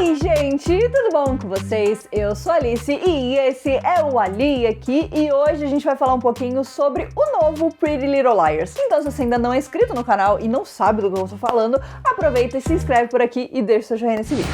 aí, gente, tudo bom com vocês? Eu sou a Alice e esse é o Ali aqui e hoje a gente vai falar um pouquinho sobre o novo Pretty Little Liars. Então, se você ainda não é inscrito no canal e não sabe do que eu estou falando, aproveita e se inscreve por aqui e deixa seu joinha nesse vídeo.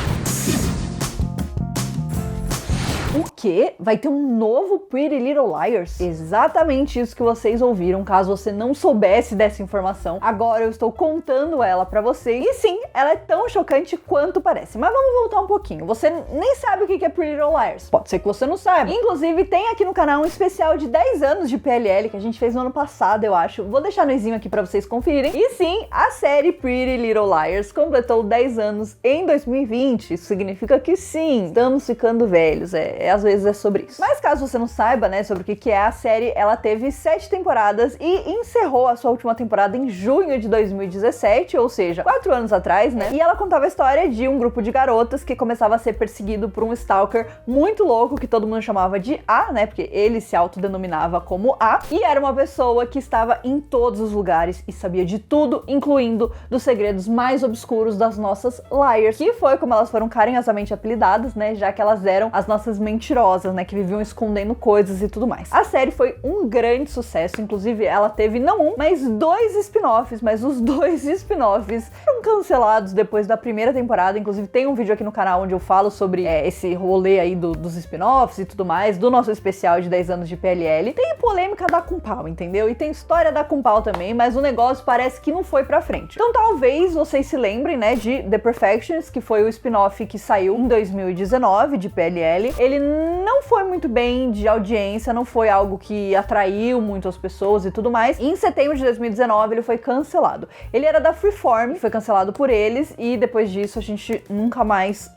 O quê? Vai ter um novo Pretty Little Liars? Exatamente isso que vocês ouviram, caso você não soubesse dessa informação. Agora eu estou contando ela pra vocês. E sim, ela é tão chocante quanto parece. Mas vamos voltar um pouquinho. Você nem sabe o que é Pretty Little Liars. Pode ser que você não saiba. Inclusive, tem aqui no canal um especial de 10 anos de PLL que a gente fez no ano passado, eu acho. Vou deixar no izinho aqui pra vocês conferirem. E sim, a série Pretty Little Liars completou 10 anos em 2020. Isso significa que sim, estamos ficando velhos. Às vezes é sobre isso. Mas caso você não saiba, né, sobre o que é a série, ela teve 7 temporadas e encerrou a sua última temporada em junho de 2017, ou seja, 4 anos atrás, né? E ela contava a história de um grupo de garotas que começava a ser perseguido por um stalker muito louco, que todo mundo chamava de A, né, porque ele se autodenominava como A, e era uma pessoa que estava em todos os lugares e sabia de tudo, incluindo dos segredos mais obscuros das nossas Liars, que foi como elas foram carinhosamente apelidadas, né, já que elas eram as nossas mentirosas, né, que viviam escondendo coisas e tudo mais. A série foi um grande sucesso, inclusive ela teve não um, mas 2 spin-offs, mas os 2 spin-offs foram cancelados depois da primeira temporada. Inclusive tem um vídeo aqui no canal onde eu falo sobre esse rolê aí dos spin-offs e tudo mais, do nosso especial de 10 anos de PLL. Tem polêmica da Compal, entendeu? E tem história da Compal também, mas o negócio parece que não foi pra frente. Então talvez vocês se lembrem, né, de The Perfections, que foi o spin-off que saiu em 2019 de PLL. Ele não foi muito bem de audiência, não foi algo que atraiu muito as pessoas e tudo mais. E em setembro de 2019 ele foi cancelado. Ele era da Freeform, foi cancelado por eles e depois disso a gente nunca mais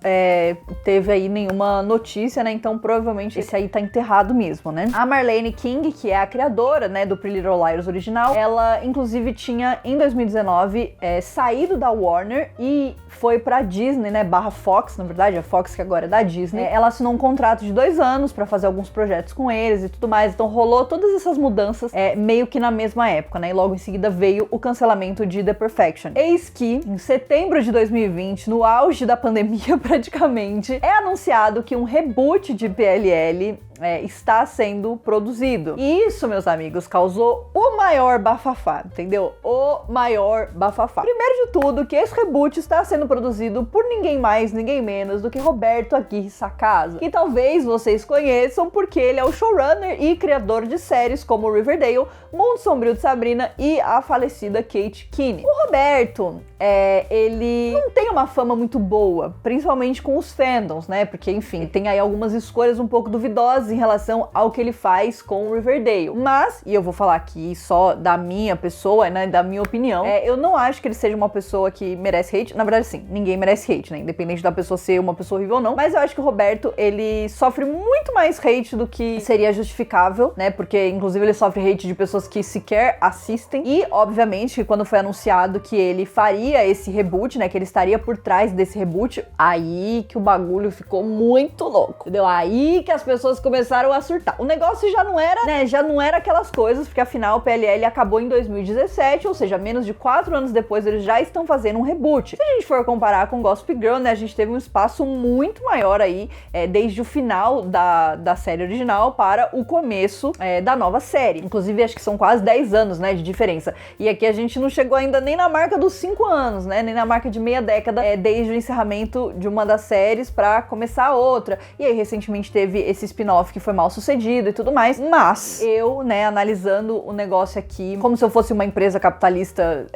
teve aí nenhuma notícia, né? Então provavelmente esse aí tá enterrado mesmo, né? A Marlene King, que é a criadora, né, do Pretty Little Liars original, ela inclusive tinha em 2019 saído da Warner e foi pra Disney, né, barra Fox, na verdade, a Fox que agora é da Disney. Ela assinou um contrato de 2 anos pra fazer alguns projetos com eles e tudo mais, então rolou todas essas mudanças meio que na mesma época, né, e logo em seguida veio o cancelamento de The Perfection. Eis que, em setembro de 2020, no auge da pandemia praticamente, é anunciado que um reboot de PLL está sendo produzido. E isso, meus amigos, causou o maior bafafá, entendeu? O maior bafafá. Primeiro de tudo, que esse reboot está sendo produzido por ninguém mais, ninguém menos do que Roberto Aguirre Sacasa, que talvez vocês conheçam porque ele é o showrunner e criador de séries como Riverdale, Mundo Sombrio de Sabrina e a falecida Kate Kinney. O Roberto, ele não tem uma fama muito boa, principalmente com os fandoms, né? Porque, enfim, tem aí algumas escolhas um pouco duvidosas em relação ao que ele faz com o Riverdale. Mas, e eu vou falar aqui só da minha pessoa, né, da minha opinião, eu não acho que ele seja uma pessoa que merece hate. Na verdade, sim, ninguém merece hate, né, independente da pessoa ser uma pessoa horrível ou não. Mas eu acho que o Roberto, ele sofre muito mais hate do que seria justificável, né, porque, inclusive, ele sofre hate de pessoas que sequer assistem. E, obviamente, que quando foi anunciado que ele faria esse reboot, né, que ele estaria por trás desse reboot, aí que o bagulho ficou muito louco, entendeu? Aí que as pessoas começaram a surtar. O negócio já não era, né, já não era aquelas coisas, porque afinal o PLL acabou em 2017, ou seja, menos de 4 anos depois eles já estão fazendo um reboot. Se a gente for comparar com Gossip Girl, né, a gente teve um espaço muito maior aí, desde o final da série original para o começo da nova série. Inclusive, acho que são quase 10 anos, né, de diferença. E aqui a gente não chegou ainda nem na marca dos 5 anos, né, nem na marca de meia década, desde o encerramento de uma das séries para começar a outra. E aí, recentemente teve esse spin-off que foi mal sucedido e tudo mais, mas eu, né, analisando o negócio aqui como se eu fosse uma empresa capitalista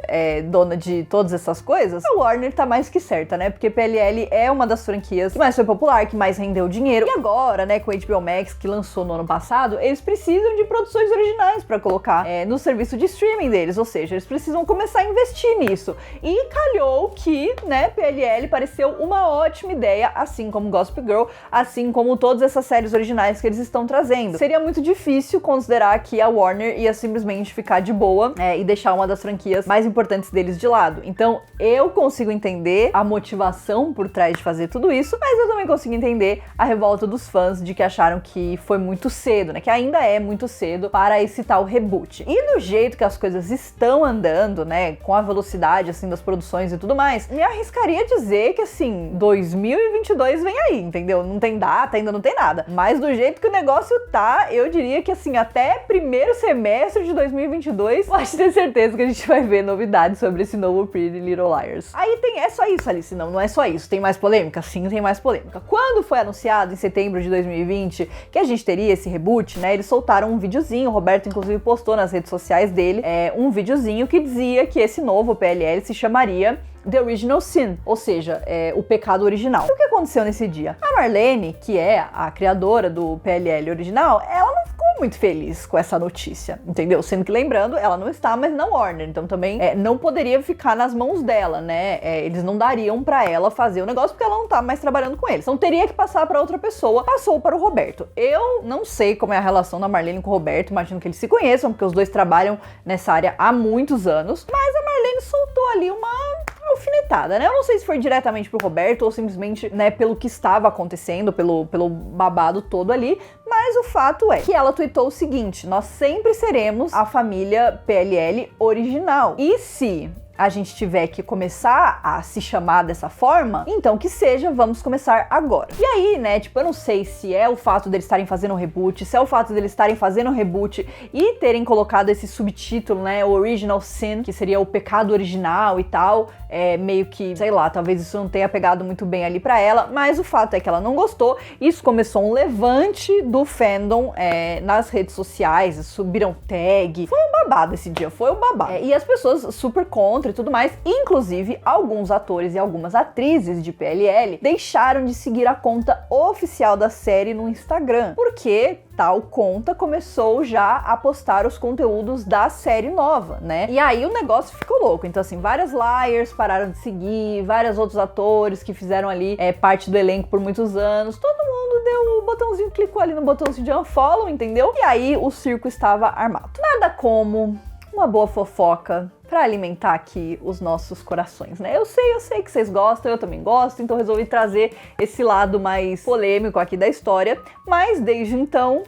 dona de todas essas coisas, a Warner tá mais que certa, né, porque PLL é uma das franquias que mais foi popular, que mais rendeu dinheiro, e agora, né, com o HBO Max, que lançou no ano passado, eles precisam de produções originais pra colocar no serviço de streaming deles, ou seja, eles precisam começar a investir nisso, e calhou que, né, PLL pareceu uma ótima ideia, assim como Gossip Girl, assim como todas essas séries originais que eles estão trazendo. Seria muito difícil considerar que a Warner ia simplesmente ficar de boa e deixar uma das franquias mais importantes deles de lado. Então eu consigo entender a motivação por trás de fazer tudo isso, mas eu também consigo entender a revolta dos fãs de que acharam que foi muito cedo, né? Que ainda é muito cedo para esse tal reboot. E do jeito que as coisas estão andando, né? Com a velocidade, assim, das produções e tudo mais, me arriscaria a dizer que, assim, 2022 vem aí, entendeu? Não tem data, ainda não tem nada. Mas do jeito que o negócio tá, eu diria que, assim, até primeiro semestre de 2022, pode ter certeza que a gente vai ver novidades sobre esse novo Pretty Little Liars. Aí é só isso, Alice? Não é só isso. Tem mais polêmica? Sim, tem mais polêmica. Quando foi anunciado, em setembro de 2020, que a gente teria esse reboot, né, eles soltaram um videozinho, o Roberto inclusive postou nas redes sociais dele, um videozinho que dizia que esse novo PLL se chamaria The Original Sin, ou seja, o pecado original. E o que aconteceu nesse dia? A Marlene, que é a criadora do PLL original, ela não ficou muito feliz com essa notícia, entendeu? Sendo que, lembrando, ela não está mais na Warner, então também não poderia ficar nas mãos dela, né? Eles não dariam pra ela fazer o negócio porque ela não tá mais trabalhando com eles. Então teria que passar pra outra pessoa, passou para o Roberto. Eu não sei como é a relação da Marlene com o Roberto, imagino que eles se conheçam, porque os dois trabalham nessa área há muitos anos, mas a Marlene soltou ali uma alfinetada, né? Eu não sei se foi diretamente pro Roberto ou simplesmente, né, pelo que estava acontecendo, pelo babado todo ali, mas o fato é que ela tweetou o seguinte: nós sempre seremos a família PLL original. E se a gente tiver que começar a se chamar dessa forma, então que seja, vamos começar agora. E aí, né, tipo, eu não sei se é o fato deles estarem fazendo um reboot, se é o fato deles estarem fazendo um reboot e terem colocado esse subtítulo, né, o Original Sin, que seria o pecado original e tal, meio que, sei lá, talvez isso não tenha pegado muito bem ali pra ela, mas o fato é que ela não gostou. Isso começou um levante do fandom nas redes sociais, subiram tag, foi um babado esse dia, foi um babado. E as pessoas super contra e tudo mais, inclusive alguns atores e algumas atrizes de PLL deixaram de seguir a conta oficial da série no Instagram, porque tal conta começou já a postar os conteúdos da série nova, né? E aí o negócio ficou louco. Então, assim, várias liars pararam de seguir, vários outros atores que fizeram ali parte do elenco por muitos anos, todo mundo deu o botãozinho, clicou ali no botãozinho de unfollow, entendeu? E aí o circo estava armado. Nada como uma boa fofoca para alimentar aqui os nossos corações, né? Eu sei que vocês gostam, eu também gosto, então resolvi trazer esse lado mais polêmico aqui da história, mas desde então,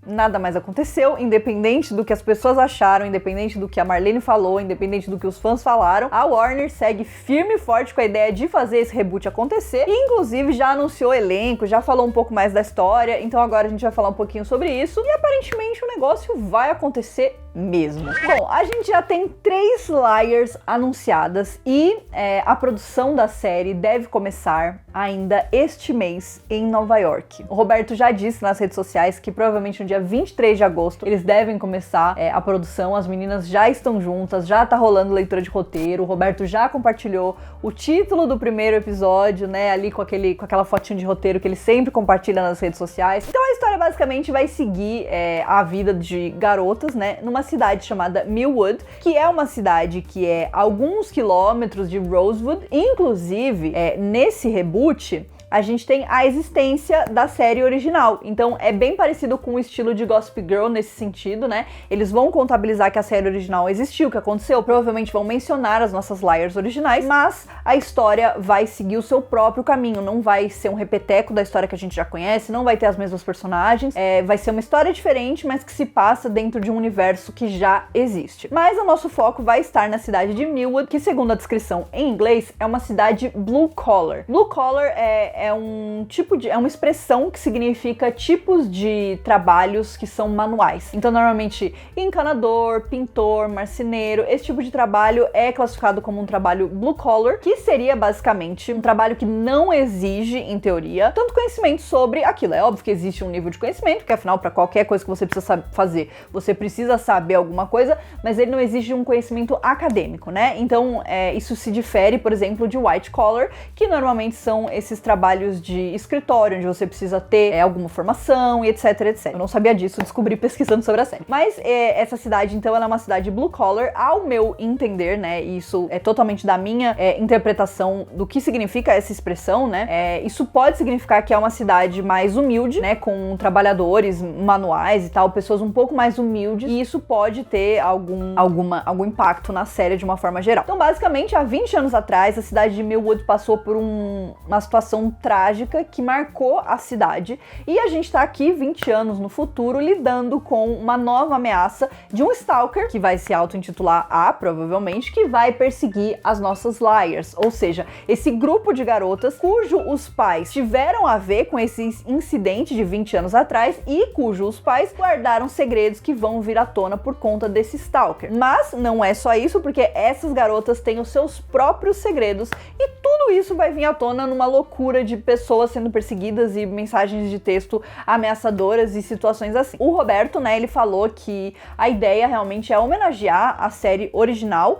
nada mais aconteceu, independente do que as pessoas acharam, independente do que a Marlene falou, independente do que os fãs falaram, a Warner segue firme e forte com a ideia de fazer esse reboot acontecer, e inclusive já anunciou elenco, já falou um pouco mais da história, então agora a gente vai falar um pouquinho sobre isso, e aparentemente o negócio vai acontecer mesmo. Bom, a gente já tem 3 liars anunciadas e a produção da série deve começar ainda este mês em Nova York. O Roberto já disse nas redes sociais que provavelmente no dia 23 de agosto eles devem começar a produção, as meninas já estão juntas, já tá rolando leitura de roteiro, o Roberto já compartilhou o título do primeiro episódio, né, ali com aquela fotinho de roteiro que ele sempre compartilha nas redes sociais. Então a história basicamente vai seguir a vida de garotas, né, numa cidade chamada Millwood, que é uma cidade que é alguns quilômetros de Rosewood. Inclusive, nesse reboot, a gente tem a existência da série original. Então é bem parecido com o estilo de Gossip Girl nesse sentido, né? Eles vão contabilizar que a série original existiu, que aconteceu, provavelmente vão mencionar as nossas liars originais, mas a história vai seguir o seu próprio caminho, não vai ser um repeteco da história que a gente já conhece, não vai ter as mesmas personagens, vai ser uma história diferente, mas que se passa dentro de um universo que já existe. Mas o nosso foco vai estar na cidade de Millwood, que segundo a descrição em inglês, é uma cidade blue collar. Blue collar é uma expressão que significa tipos de trabalhos que são manuais. Então, normalmente, encanador, pintor, marceneiro, esse tipo de trabalho é classificado como um trabalho blue collar, que seria basicamente um trabalho que não exige, em teoria, tanto conhecimento sobre aquilo. É óbvio que existe um nível de conhecimento, porque afinal, para qualquer coisa que você precisa fazer, você precisa saber alguma coisa, mas ele não exige um conhecimento acadêmico, né? Então, isso se difere, por exemplo, de white collar, que normalmente são esses trabalhos trabalhos de escritório, onde você precisa ter alguma formação e etc, etc. Eu não sabia disso, descobri pesquisando sobre a série. Mas essa cidade, então, ela é uma cidade blue collar, ao meu entender, né? E isso é totalmente da minha interpretação do que significa essa expressão, né? Isso pode significar que é uma cidade mais humilde, né? Com trabalhadores manuais e tal, pessoas um pouco mais humildes, e isso pode ter algum impacto na série de uma forma geral. Então, basicamente, há 20 anos atrás, a cidade de Millwood passou por uma situação trágica que marcou a cidade, e a gente tá aqui 20 anos no futuro lidando com uma nova ameaça de um stalker, que vai se auto-intitular A, provavelmente, que vai perseguir as nossas liars, ou seja, esse grupo de garotas cujo os pais tiveram a ver com esse incidente de 20 anos atrás e cujos pais guardaram segredos que vão vir à tona por conta desse stalker. Mas não é só isso, porque essas garotas têm os seus próprios segredos e tudo isso vai vir à tona numa loucura de pessoas sendo perseguidas e mensagens de texto ameaçadoras e situações assim. O Roberto, né, ele falou que a ideia realmente é homenagear a série original,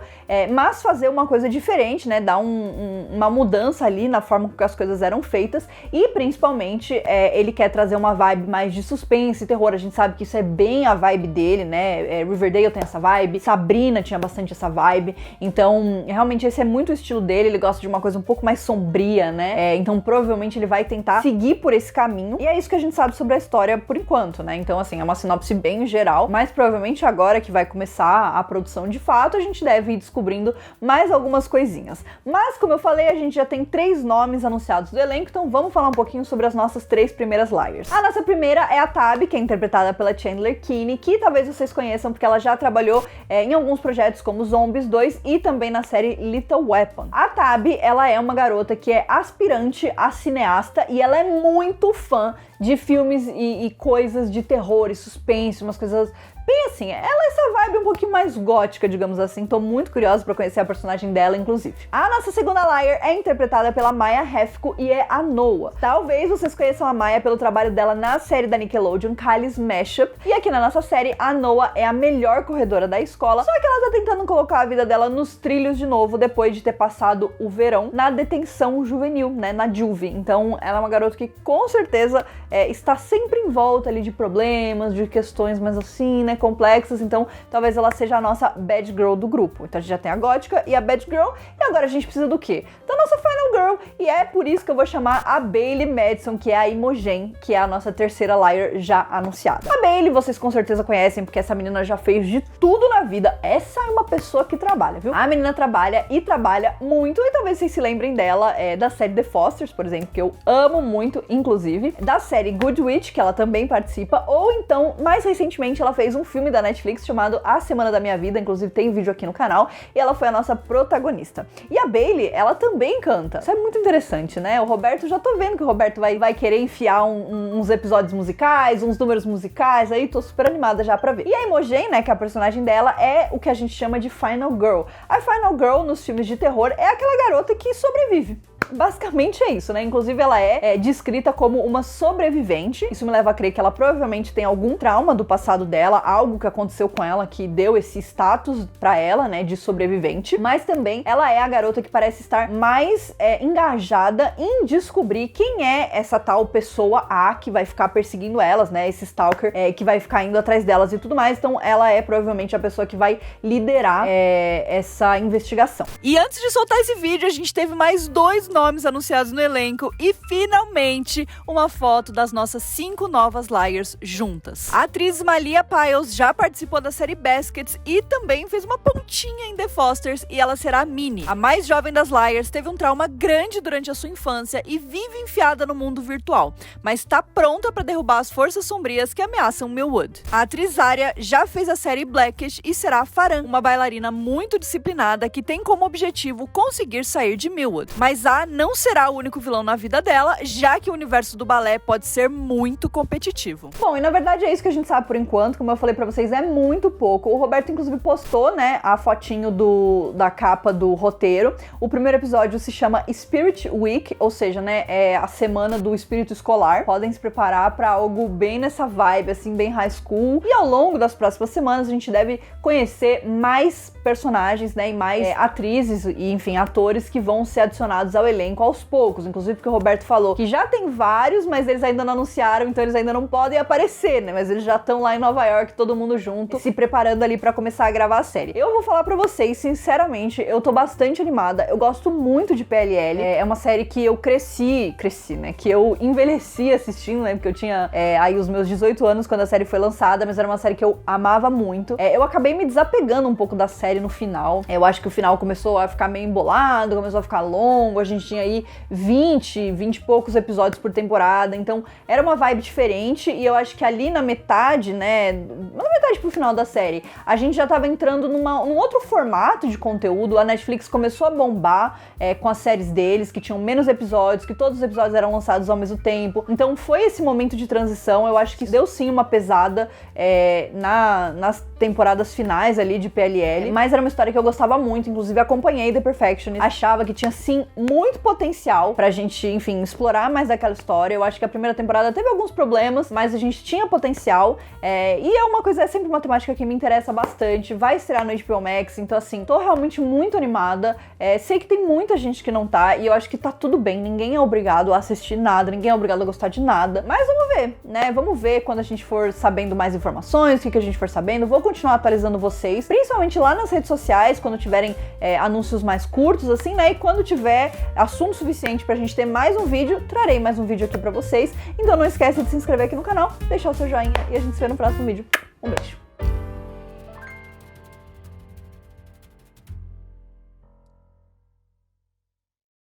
mas fazer uma coisa diferente, né, dar uma mudança ali na forma como as coisas eram feitas e principalmente ele quer trazer uma vibe mais de suspense e terror. A gente sabe que isso é bem a vibe dele, né, Riverdale tem essa vibe, Sabrina tinha bastante essa vibe, então realmente esse é muito o estilo dele, ele gosta de uma coisa um pouco mais sombria, né, então provavelmente ele vai tentar seguir por esse caminho, e é isso que a gente sabe sobre a história por enquanto, né, então assim, é uma sinopse bem geral, mas provavelmente agora que vai começar a produção de fato, a gente deve ir descobrindo mais algumas coisinhas. Mas como eu falei, a gente já tem 3 nomes anunciados do elenco, então vamos falar um pouquinho sobre as nossas 3 primeiras liars. A nossa primeira é a Tabby, que é interpretada pela Chandler Keane, que talvez vocês conheçam porque ela já trabalhou em alguns projetos como Zombies 2 e também na série Lethal Weapon. A Tabby, ela é uma garota que é aspirante a cineasta e ela é muito fã de filmes e coisas de terror e suspense, umas coisas bem assim, ela é essa vibe um pouquinho mais gótica, digamos assim. Tô muito curiosa pra conhecer a personagem dela, inclusive. A nossa segunda liar é interpretada pela Maya Hefko e é a Noah. Talvez vocês conheçam a Maya pelo trabalho dela na série da Nickelodeon, Kylie's Mashup. E aqui na nossa série, a Noah é a melhor corredora da escola, só que ela tá tentando colocar a vida dela nos trilhos de novo, depois de ter passado o verão na detenção juvenil, né, na Juvie. Então, ela é uma garota que com certeza está sempre em volta ali de problemas, de questões mais assim, né, complexas, então talvez ela seja a nossa bad girl do grupo. Então a gente já tem a gótica e a bad girl, e agora a gente precisa do quê? Da nossa final girl, e é por isso que eu vou chamar a Bailey Madison, que é a Imogen, que é a nossa terceira liar já anunciada. A Bailey vocês com certeza conhecem, porque essa menina já fez de tudo na vida. Essa é uma pessoa que trabalha, viu? A menina trabalha e trabalha muito, e talvez vocês se lembrem dela da série The Fosters, por exemplo, que eu amo muito, inclusive, da série Good Witch, que ela também participa, ou então, mais recentemente, ela fez um filme da Netflix chamado A Semana da Minha Vida, inclusive tem vídeo aqui no canal, e ela foi a nossa protagonista. E a Bailey, ela também canta. Isso é muito interessante, né? O Roberto, já tô vendo que o Roberto vai querer enfiar uns episódios musicais, uns números musicais, aí tô super animada já pra ver. E a Imogen, né, que é a personagem dela, é o que a gente chama de Final Girl. A Final Girl, nos filmes de terror, é aquela garota que sobrevive. Basicamente é isso, né? Inclusive ela é descrita como uma sobrevivente. Isso me leva a crer que ela provavelmente tem algum trauma do passado dela, algo que aconteceu com ela que deu esse status pra ela, né, de sobrevivente. Mas também ela é a garota que parece estar mais engajada em descobrir quem é essa tal pessoa A que vai ficar perseguindo elas, né? Esse stalker que vai ficar indo atrás delas e tudo mais. Então ela é provavelmente a pessoa que vai liderar essa investigação. E antes de soltar esse vídeo, a gente teve mais 2 nomes anunciados no elenco e finalmente uma foto das nossas 5 novas liars juntas. A atriz Malia Piles já participou da série Baskets e também fez uma pontinha em The Fosters, e ela será a Minnie. A mais jovem das liars teve um trauma grande durante a sua infância e vive enfiada no mundo virtual, mas está pronta para derrubar as forças sombrias que ameaçam Millwood. A atriz Arya já fez a série Blackish e será a Farhan, uma bailarina muito disciplinada que tem como objetivo conseguir sair de Millwood. Mas a não será o único vilão na vida dela, já que o universo do balé pode ser muito competitivo. Bom, e na verdade é isso que a gente sabe por enquanto. Como eu falei pra vocês, é muito pouco. O Roberto inclusive postou, né, a fotinho da capa do roteiro. O primeiro episódio se chama Spirit Week, ou seja, né, é a semana do espírito escolar. Podem se preparar pra algo bem nessa vibe, assim, bem high school. E ao longo das próximas semanas a gente deve conhecer mais personagens, né, e mais atrizes e, enfim, atores que vão ser adicionados ao elenco elenco aos poucos, inclusive porque o Roberto falou que já tem vários, mas eles ainda não anunciaram, então eles ainda não podem aparecer, né? Mas eles já estão lá em Nova York, todo mundo junto, se preparando ali pra começar a gravar a série. Eu vou falar pra vocês, sinceramente, eu tô bastante animada, eu gosto muito de PLL, é uma série que eu cresci, né? Que eu envelheci assistindo, né? Porque eu tinha aí os meus 18 anos quando a série foi lançada, mas era uma série que eu amava muito. Eu acabei me desapegando um pouco da série no final. Eu acho que o final começou a ficar meio embolado, começou a ficar longo, a gente tinha aí 20 e poucos episódios por temporada, então era uma vibe diferente e eu acho que ali na metade, né, na metade pro final da série, a gente já tava entrando num outro formato de conteúdo. A Netflix começou a bombar com as séries deles, que tinham menos episódios, que todos os episódios eram lançados ao mesmo tempo, então foi esse momento de transição. Eu acho que deu sim uma pesada nas temporadas finais ali de PLL, mas era uma história que eu gostava muito, inclusive acompanhei The Perfectionist, achava que tinha sim muito potencial pra gente, enfim, explorar mais daquela história. Eu acho que a primeira temporada teve alguns problemas, mas a gente tinha potencial, e é uma coisa, é sempre uma temática que me interessa bastante. Vai estrear no HBO Max, então assim, tô realmente muito animada. Sei que tem muita gente que não tá, e eu acho que tá tudo bem, ninguém é obrigado a assistir nada, ninguém é obrigado a gostar de nada, mas vamos ver, né? Vamos ver quando a gente for sabendo mais informações, o que a gente for sabendo. Vou continuar atualizando vocês, principalmente lá nas redes sociais, quando tiverem anúncios mais curtos, assim, né? E quando tiver assunto suficiente pra gente ter mais um vídeo, trarei mais um vídeo aqui pra vocês. Então não esquece de se inscrever aqui no canal, deixar o seu joinha e a gente se vê no próximo vídeo. Um beijo!